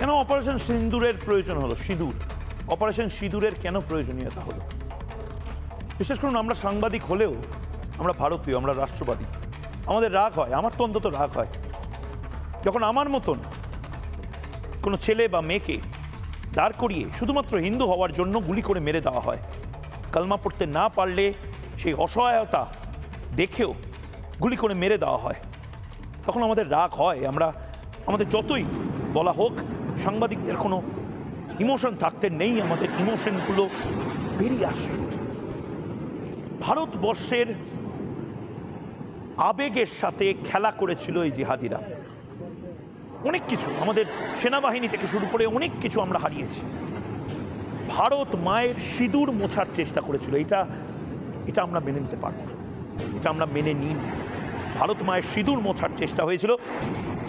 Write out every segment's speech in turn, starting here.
কেন অপারেশন সিন্দুরের প্রয়োজন হলো? সিঁদুর, অপারেশন সিঁদুরের কেন প্রয়োজনীয়তা হলো? বিশেষ করুন আমরা সাংবাদিক হলেও আমরা ভারতীয়, আমরা রাষ্ট্রবাদী। আমাদের রাগ হয়, আমার তো অন্তত রাগ হয় যখন আমার মতন কোনো ছেলে বা মেয়েকে দাঁড় করিয়ে শুধুমাত্র হিন্দু হওয়ার জন্য গুলি করে মেরে দেওয়া হয়। কালমা পড়তে না পারলে সেই অসহায়তা দেখেও গুলি করে মেরে দেওয়া হয়। তখন আমাদের রাগ হয়। আমাদের যতই বলা হোক সাংবাদিকদের কোনো ইমোশন থাকতে নেই, আমাদের ইমোশনগুলো বেরিয়ে আসে। ভারতবর্ষের আবেগের সাথে খেলা করেছিল এই জিহাদিরা। অনেক কিছু, আমাদের সেনাবাহিনী থেকে শুরু করে অনেক কিছু আমরা হারিয়েছি। ভারত মায়ের সিঁদুর মোছার চেষ্টা করেছিল। এটা আমরা মেনে নিতে পারবো না, এটা আমরা মেনে নিই। ভারত মায়ের সিঁদুর মোছার চেষ্টা হয়েছিল।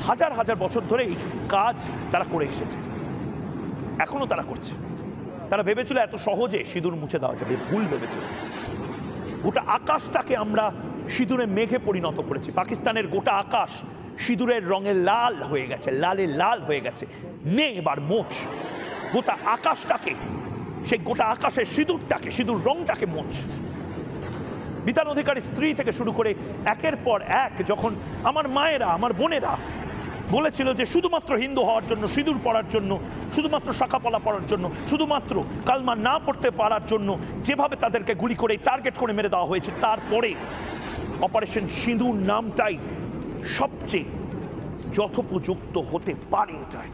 হাজার হাজার বছর ধরে এই কাজ তারা করে এসেছে, এখনো তারা করছে। তারা ভেবেছিল এত সহজে সিঁদুর মুছে দেওয়া যাবে, ভুল ভেবেছিল। গোটা আকাশটাকে আমরা সিঁদুরে মেঘে পরিণত করেছি। পাকিস্তানের গোটা আকাশ সিঁদুরের রঙে লাল হয়ে গেছে, লালে লাল হয়ে গেছে। নে এবার মোচ গোটা আকাশটাকে, সেই গোটা আকাশের সিঁদুরটাকে, সিঁদুর রংটাকে মোচ। বিধান অধিকারী স্ত্রী থেকে শুরু করে একের পর এক যখন আমার মায়েরা, আমার বোনেরা বলেছিল যে শুধুমাত্র হিন্দু হওয়ার জন্য, সিঁদুর পড়ার জন্য, শুধুমাত্র শাখাপলা পড়ার জন্য, শুধুমাত্র কালমা না পড়তে পারার জন্য যেভাবে তাদেরকে গুলি করে টার্গেট করে মেরে দেওয়া হয়েছে, তারপরে অপারেশন সিঁদুর নামটাই সবচেয়ে যথোপযুক্ত হতে পারে। এটাই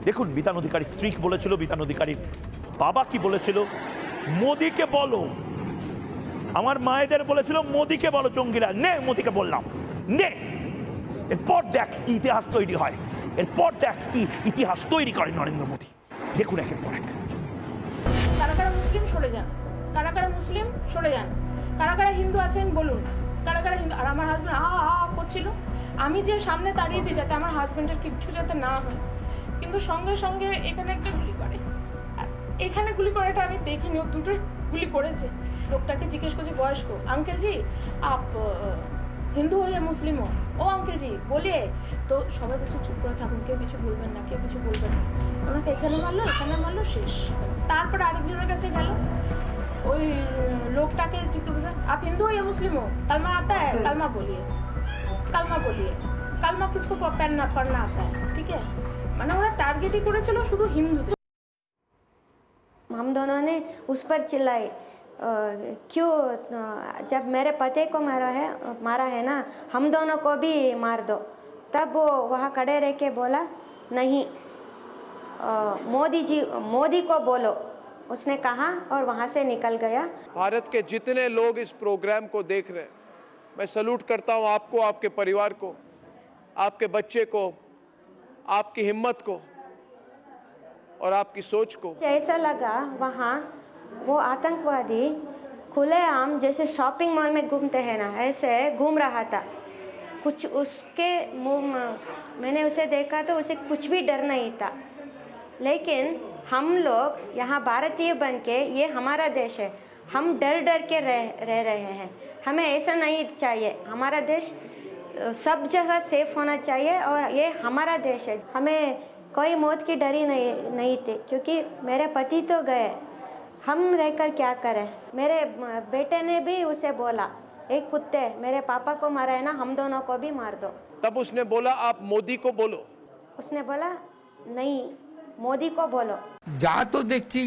দেখুন, বিধান অধিকারী স্ত্রী বলেছিল, বিধান অধিকারীর বাবা কি বলেছিল, মোদিকে বলো। আমার মায়েদের বলেছিল মোদিকে বলো জঙ্গিরা, নে মোদিকে বললাম, নে। এরপর দেখ কি ইতিহাস তৈরি হয়, এরপর দেখ কি ইতিহাস তৈরি করে নরেন্দ্র মোদী। দেখুন একের পর এক। কারা কারা মুসলিম সরে যান, কারা কারা মুসলিম সরে যান, কারা কারা হিন্দু আছেন বলুন, কারা কারা হিন্দু। আর আমার হাজব্যান্ড করছিল, আমি যে সামনে দাঁড়িয়েছি যাতে আমার হাজব্যান্ডের কিচ্ছু যাতে না হয়, কিন্তু সঙ্গে সঙ্গে এখানে একটা গুলি করে। আর এখানে গুলি করাটা আমি দেখিনি, ও দুটো গুলি করেছে। লোকটাকে জিজ্ঞেস করছি বয়স্ক, আঙ্কেল জি আপ হিন্দু হো या মুসলিম হো? ও আঙ্কেল জি বলে তো সবাই বলছে চুপ করে থাকুন, কেউ কিছু বলবেন না, কেউ কিছু বলবেন না। ওনাকে এখানে মারলো, এখানে মারলো, শেষ। তারপরে আরেকজনের কাছে গেল, ওই লোকটাকে জিজ্ঞেস করছে आप हिंदू हो या मुस्लिम हो? कलमा आता है? कलमा बोलिए, कलमा बोलिए। कलमा किसको पढ़ना आता है? ठीक है, মানে ওরা টার্গেটই করেছিল শুধু হিন্দুদের। हम दोनों ने उस पर चिल्लाए, क्यों जब मेरे पति को मारा है ना, हम दोनों को भी मार दो। तब वो वहाँ खड़े रह के बोला नहीं, मोदी को बोलो, उसने कहा और वहाँ से निकल गया। भारत के जितने लोग इस प्रोग्राम को देख रहे हैं, मैं सैल्यूट करता हूँ आपको, आपके परिवार को, आपके बच्चे को, आपकी हिम्मत को और आपकी सोच को। ऐसा लगा वहाँ वो आतंकवादी खुलेआम जैसे शॉपिंग मॉल में घूमते हैं ना, ऐसे घूम रहा था। कुछ उसके मुंह, मैंने उसे देखा तो उसे कुछ भी डर नहीं था। लेकिन हम लोग यहाँ भारतीय बन के, ये हमारा देश है, हम डर डर के रह रहे हैं। हमें ऐसा नहीं चाहिए। हमारा देश सब जगह सेफ होना चाहिए और ये हमारा देश है। हमें कोई मौत की डर ही नहीं थी, क्योंकि मेरे पति तो गए, हम रहकर क्या करें। मेरे बेटे ने भी उसे बोला, एक कुत्ते मेरे पापा को मारा है ना, हम दोनों को भी मार दो। तब उसने बोला आप मोदी को बोलो। उसने बोला नहीं, মোদি কো বলো। যা তো দেখছি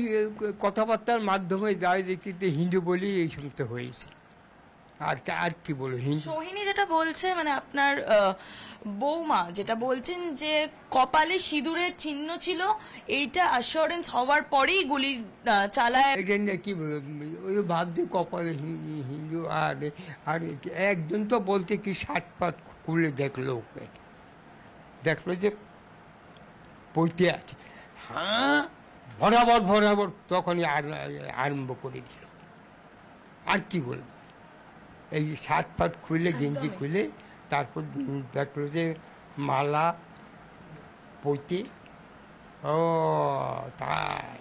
কথাবার্তার মাধ্যমে যাই দেখি যে হিন্দু বলি এই সমস্ত হয়েছে। আর কি বলবো, সোহিনী যেটা বলছে, মানে আপনার বৌমা যেটা বলছেন যে কপালে সিঁদুরের চিহ্ন ছিল, এইটা অ্যাসিওরেন্স হওয়ার পরেই গুলি চালায়। এটা কি বলবো, ওই ভাবছি কপালে হিন্দু। আর একজন তো বলতে কি শার্ট পাট খুলে দেখলো, ওকে দেখলো যে পড়তে আছে, হ্যাঁ বরাবর তখনই আরম্ভ করে দিল। আর কি বলবো, এই শার্ট ফাট খুলে গেঞ্জি খুলে তারপর দেখলো যে মালা পইতে। ও তাই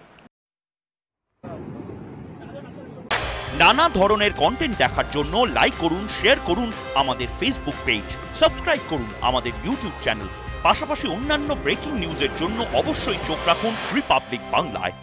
নানা ধরনের কন্টেন্ট দেখার জন্য লাইক করুন, শেয়ার করুন আমাদের ফেসবুক পেজ, সাবস্ক্রাইব করুন আমাদের ইউটিউব চ্যানেল। পাশাপাশি অন্যান্য ব্রেকিং নিউজের জন্য অবশ্যই চোখ রাখুন রিপাবলিক বাংলায়।